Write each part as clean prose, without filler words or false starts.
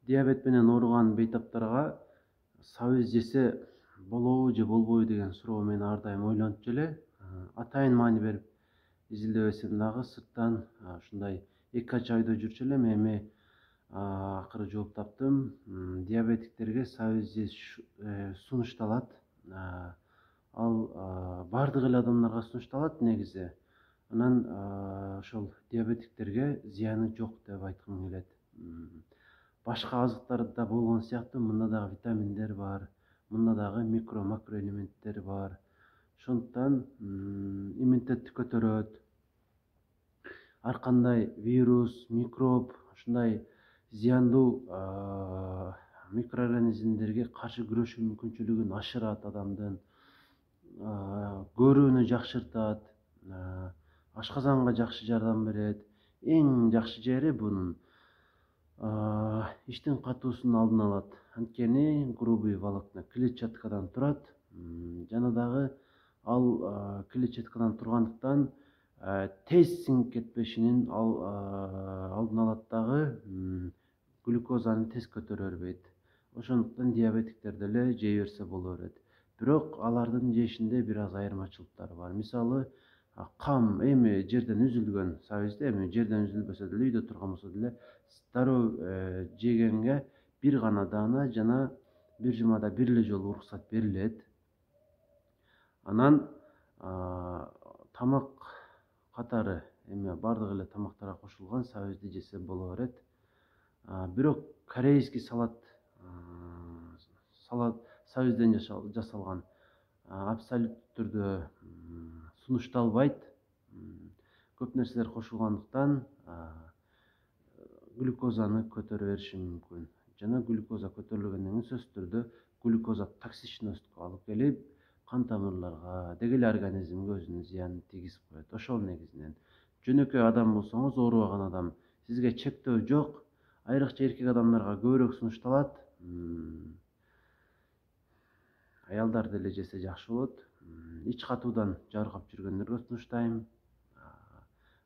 Диабет менен ооруган бейтаптарга сабыз жесе болобу же болбойбу деген суроо мени ар дайым ойлонуп желе. Атайын маани берип изилдебесем дагы сырттан ушундай 2 айда жүрчү элем. Эми акыры жооп таптым. Диабетиктерге сабыз жеш сунушталат. Ал бардык эле адамдарга сунушталат негизи. Анан ошол диабетиктерге зыяны жок деп айткым келет. Башка азыктарда болгон сыяктуу мында дагы витаминдер бар, мында дагы микро макро элементтер бар. Ошондуктан иммунитетти көтөрөт. Ар кандай вирус, микроб, ушундай зыяндуу микроорганизмдерге каршы күрөшүү мүмкүнчүлүгүн ашырат адамдын. Көрүүнү жакшыртат, ашказанга жакшы жардам берет. Эң жакшы жери бунун иштин катуусунун алдын алат. Анткени грубый волокна клетчаткадан турат. Жана дагы ал клетчаткадан тургандыктан тез сиңип кетпешинин алдын алат дагы, глюкозаны тез көтөрө бербейт. Ошондуктан диабетиктер деле жей берсе боло берет. Бирок алардын жешинде бир аз айырмачылыктар бар. Мисалы, кам эми жерден үзүлгөн сабызды, эми жерден үзүлбөсө деле, үйдө турган болсо деле, дароо жегенге бир гана даана жана бир жумада бир эле жолу уруксат берилет. Анан тамак катары эми бардык эле тамактарга кошулган сабызды жесе боло берет. Бирок корейский салат сабызден жасалган абсолюттүү түрдө сунушталбайт. Көп нерселер кошулгандыктан глюкозаны көтөрө бериши мүмкүн. Жана глюкоза көтөрүлгөндөн кийин сөзсүз түрдө глюкоза токсичностько алып келип, кан тамырларга, деги эле организмге өзүнүн зыянын тийгизип коет. Ошол негизинен жөнөкөй адам болсоңуз, оорубаган адам, сизге чектөө жок. Айрыкча эркек адамдарга көбүрөөк сунушталат. Аялдар деле жесе жакшы болот. Ич катуудан жабыркап жүргөндөргө сунуштайм.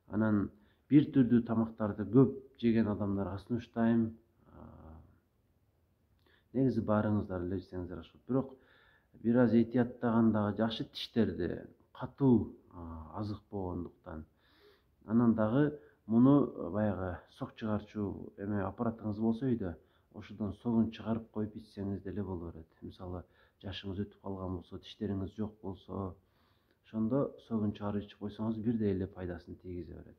Анан бир түрдүү тамактарды көп жеген адамдарга сунуштайм. Негизи баарыңыздар эле жесеңиздер жакшы болот. Бирок бир аз этияттаган дагы жакшы, тиштерди катуу азык болгондуктан. Анан дагы муну баягы сок чыгарчу эме аппаратыңыз болсо үйдө, ошодон согун чыгарып коюп ичсеңиз деле боло берет. Мисалы, жашыңыз өтүп калган болсо, тиштериңиз жок болсо, ошондо согун чыгарып ичип койсоңуз бирдей эле пайдасын тийгизе берет.